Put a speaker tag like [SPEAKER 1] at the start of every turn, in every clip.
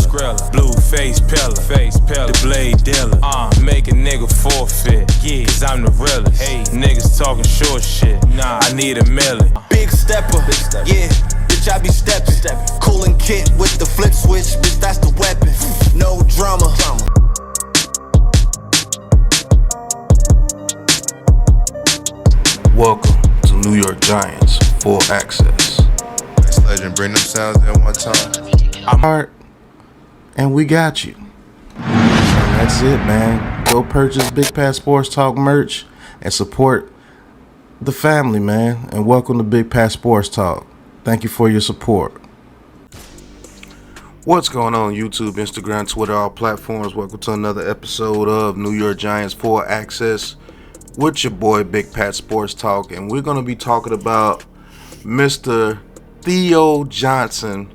[SPEAKER 1] blue face pillar, the blade dealer. Make a nigga forfeit, cause I'm the realest. Niggas talking short shit, I need a million.
[SPEAKER 2] Big stepper, yeah, bitch I be steppin'. Coolin' kit with the flip switch, bitch that's the weapon. No drama.
[SPEAKER 3] Welcome to New York Giants Full Access.
[SPEAKER 4] This legend bring them sounds in one time.
[SPEAKER 3] I'm Art, and we got you. And that's it, man. Go purchase Big Pat Sports Talk merch and support the family, man. And welcome to Big Pat Sports Talk. Thank you for your support. What's going on, YouTube, Instagram, Twitter, all platforms? Welcome to another episode of New York Giants Full Access with your boy Big Pat Sports Talk, and we're going to be talking about Mr. Theo Johnson,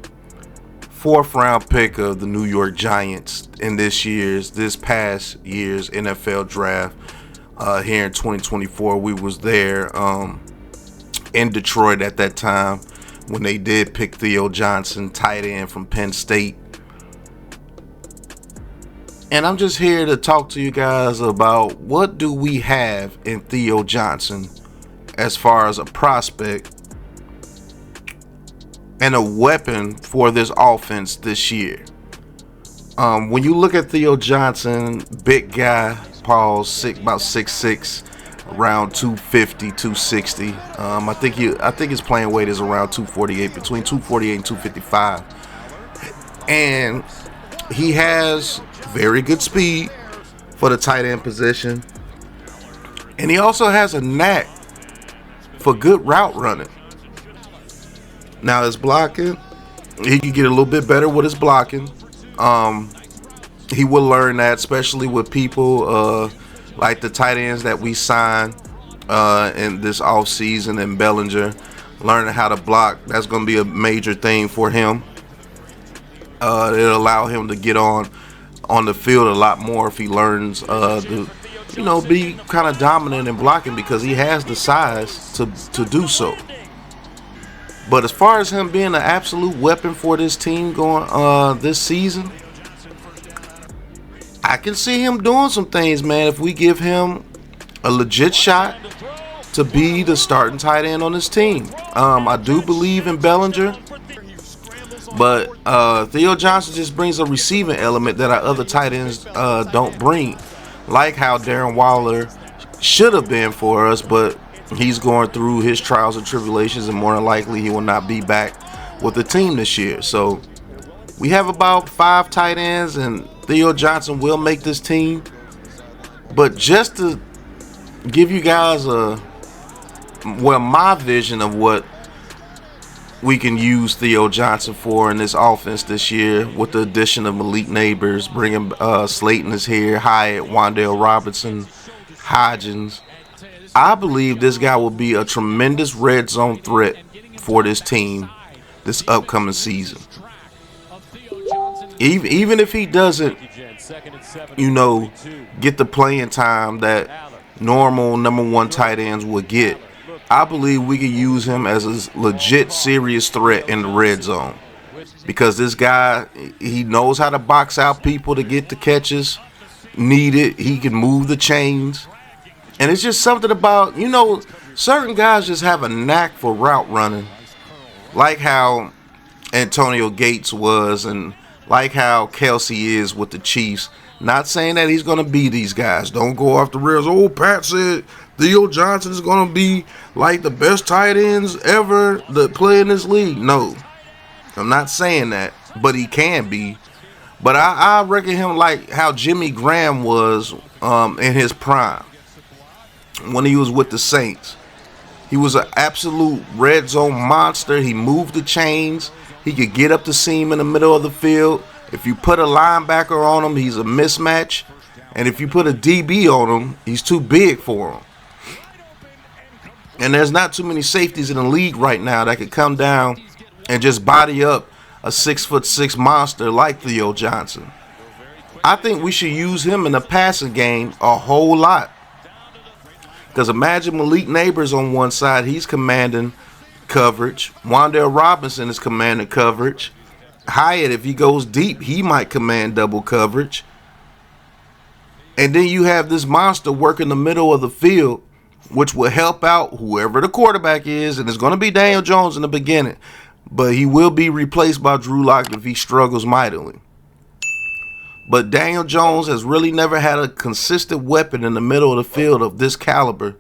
[SPEAKER 3] 4th round pick of the New York Giants in this past year's NFL draft here in 2024. We was there in Detroit at that time when they did pick Theo Johnson, tight end from Penn State. And I'm just here to talk to you guys about what do we have in Theo Johnson as far as a prospect and a weapon for this offense this year. When you look at Theo Johnson, big guy, about 6'6", around 250, 260. I think his playing weight is around 248, between 248 and 255. And he has very good speed for the tight end position. And he also has a knack for good route running. Now his blocking, he can get a little bit better with his blocking. He will learn that, especially with people like the tight ends that we signed in this offseason, and Bellinger. Learning how to block, that's going to be a major thing for him. It'll allow him to get on the field a lot more if he learns to be kind of dominant in blocking, because he has the size to do so. But as far as him being an absolute weapon for this team going this season, I can see him doing some things, man, if we give him a legit shot to be the starting tight end on this team. I do believe in Bellinger, but Theo Johnson just brings a receiving element that our other tight ends don't bring, like how Darren Waller should have been for us, but he's going through his trials and tribulations, and more than likely he will not be back with the team this year. So we have about 5 tight ends, and Theo Johnson will make this team. But just to give you guys my vision of what we can use Theo Johnson for in this offense this year, with the addition of Malik Neighbors, bringing Slayton is here, Hyatt, Wan'Dale Robinson, Hodgins. I believe this guy will be a tremendous red zone threat for this team this upcoming season. Even if he doesn't, get the playing time that normal number 1 tight ends would get, I believe we could use him as a legit serious threat in the red zone. Because this guy, he knows how to box out people to get the catches needed. He can move the chains. And it's just something about, certain guys just have a knack for route running. Like how Antonio Gates was, and like how Kelsey is with the Chiefs. Not saying that he's going to be these guys. Don't go off the rails. Oh, Pat said Theo Johnson is going to be like the best tight ends ever to play in this league. No, I'm not saying that, but he can be. But I reckon him like how Jimmy Graham was in his prime when he was with the Saints. He was an absolute red zone monster. He moved the chains. He could get up the seam in the middle of the field. If you put a linebacker on him, he's a mismatch. And if you put a DB on him, he's too big for him. And there's not too many safeties in the league right now that could come down and just body up a 6'6" monster like Theo Johnson. I think we should use him in the passing game a whole lot. Because imagine Malik Neighbors on one side, he's commanding coverage. Wan'Dale Robinson is commanding coverage. Hyatt, if he goes deep, he might command double coverage. And then you have this monster working the middle of the field, which will help out whoever the quarterback is, and it's going to be Daniel Jones in the beginning. But he will be replaced by Drew Lock if he struggles mightily. But Daniel Jones has really never had a consistent weapon in the middle of the field of this caliber.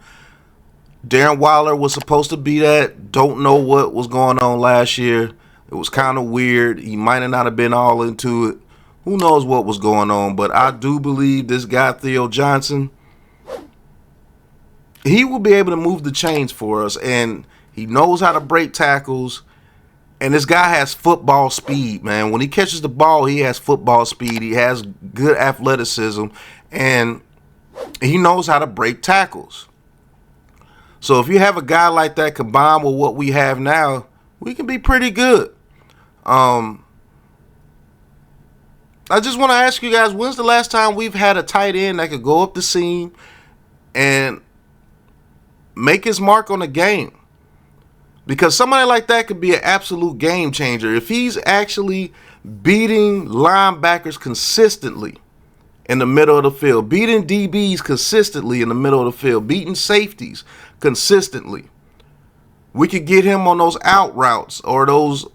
[SPEAKER 3] Darren Waller was supposed to be that. Don't know what was going on last year. It was kind of weird. He might not have been all into it. Who knows what was going on. But I do believe this guy, Theo Johnson, he will be able to move the chains for us. And he knows how to break tackles. And this guy has football speed, man. When he catches the ball, he has football speed. He has good athleticism. And he knows how to break tackles. So if you have a guy like that combined with what we have now, we can be pretty good. I just want to ask you guys, when's the last time we've had a tight end that could go up the seam and make his mark on the game? Because somebody like that could be an absolute game changer. If he's actually beating linebackers consistently in the middle of the field, beating DBs consistently in the middle of the field, beating safeties consistently, we could get him on those out routes or those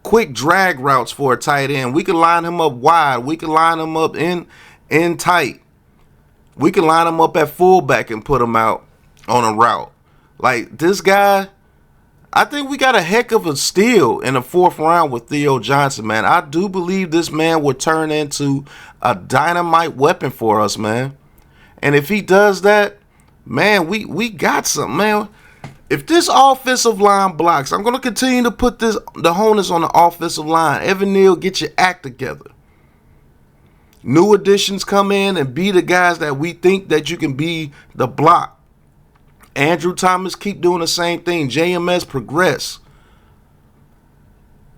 [SPEAKER 3] quick drag routes for a tight end. We can line him up wide. We can line him up in tight. We can line him up at fullback and put him out on a route. Like this guy, I think we got a heck of a steal in the 4th round with Theo Johnson, man. I do believe this man would turn into a dynamite weapon for us, man. And if he does that, man, we got something, man. If this offensive line blocks, I'm going to continue to put the onus on the offensive line. Evan Neal, get your act together. New additions come in and be the guys that we think that you can be the block. Andrew Thomas, keep doing the same thing. JMS, progress.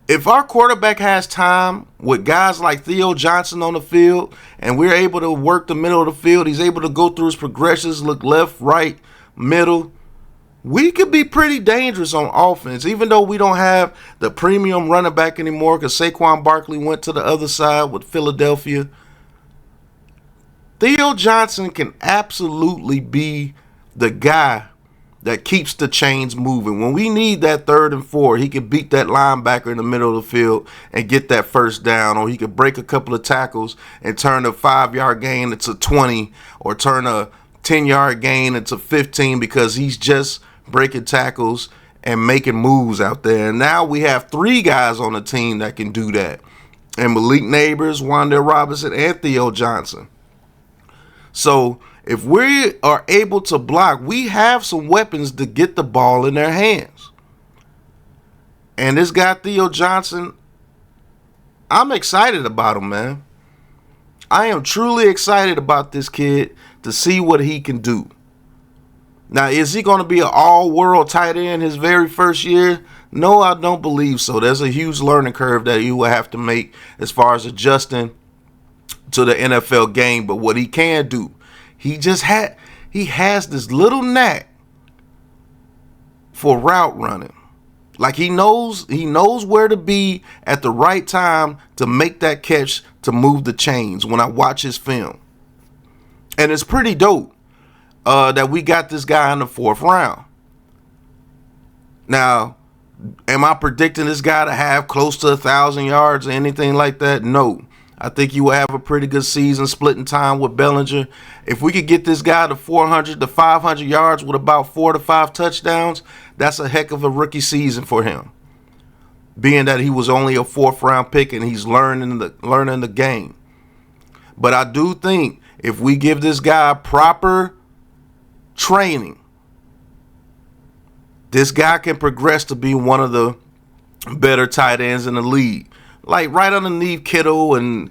[SPEAKER 3] If our quarterback has time with guys like Theo Johnson on the field and we're able to work the middle of the field, he's able to go through his progressions, look left, right, middle, we could be pretty dangerous on offense, even though we don't have the premium running back anymore because Saquon Barkley went to the other side with Philadelphia. Theo Johnson can absolutely be the guy that keeps the chains moving. When we need that 3rd and 4, he can beat that linebacker in the middle of the field and get that first down, or he could break a couple of tackles and turn a 5-yard gain into 20, or turn a 10-yard gain into 15 because he's just breaking tackles and making moves out there. And now we have 3 guys on the team that can do that. And Malik Neighbors, Wan'Dale Robinson, and Theo Johnson. So if we are able to block, we have some weapons to get the ball in their hands. And this guy, Theo Johnson, I'm excited about him, man. I am truly excited about this kid to see what he can do. Now, is he going to be an all-world tight end his very first year? No, I don't believe so. There's a huge learning curve that he will have to make as far as adjusting to the NFL game. But what he can do, he has this little knack for route running. Like he knows where to be at the right time to make that catch to move the chains when I watch his film. And it's pretty dope that we got this guy in the 4th round. Now, am I predicting this guy to have close to 1,000 yards or anything like that? No. I think he will have a pretty good season splitting time with Bellinger. If we could get this guy to 400 to 500 yards with about 4 to 5 touchdowns, that's a heck of a rookie season for him. Being that he was only a 4th round pick and he's learning the game. But I do think if we give this guy proper training, this guy can progress to be one of the better tight ends in the league. Like right underneath Kittle and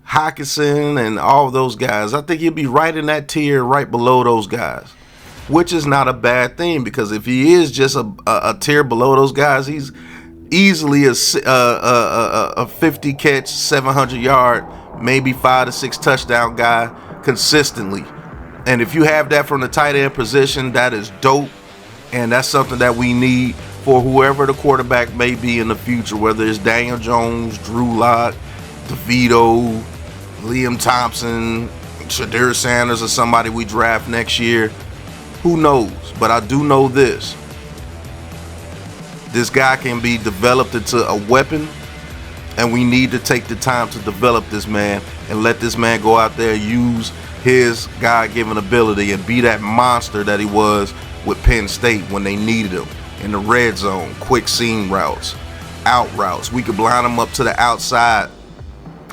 [SPEAKER 3] Hockenson and all those guys. I think he'll be right in that tier right below those guys, which is not a bad thing because if he is just a tier below those guys, he's easily a 50 catch, 700 yard, maybe 5 to 6 touchdown guy consistently. And if you have that from the tight end position, that is dope. And that's something that we need for whoever the quarterback may be in the future, whether it's Daniel Jones, Drew Lock, DeVito, Liam Thompson, Shadir Sanders, or somebody we draft next year. Who knows? But I do know this. This guy can be developed into a weapon, and we need to take the time to develop this man and let this man go out there and use his God-given ability and be that monster that he was with Penn State when they needed him in the red zone, quick seam routes, out routes. We could line him up to the outside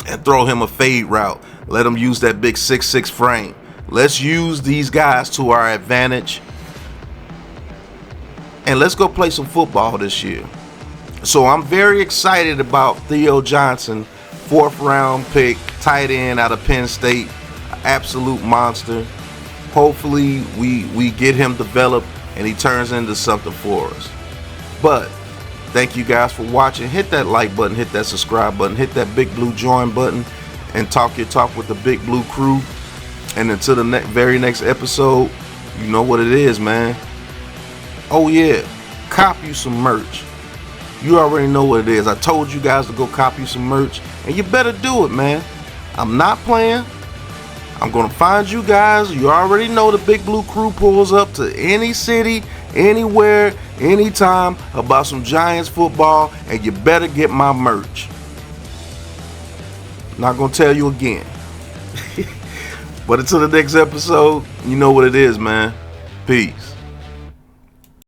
[SPEAKER 3] and throw him a fade route. Let him use that big 6'6" frame. Let's use these guys to our advantage, and let's go play some football this year. So I'm very excited about Theo Johnson, 4th round pick, tight end out of Penn State, absolute monster. Hopefully we get him developed and he turns into something for us. But thank you guys for watching. Hit that like button, hit that subscribe button, hit that big blue join button, and talk your talk with the Big Blue Crew. And until the very next episode, you know what it is, man. Oh yeah, cop you some merch. You already know what it is. I told you guys to go cop you some merch, and you better do it, man. I'm not playing. I'm gonna find you guys. You already know the Big Blue Crew pulls up to any city, anywhere, anytime about some Giants football, and you better get my merch. Not gonna tell you again. But until the next episode, you know what it is, man. Peace.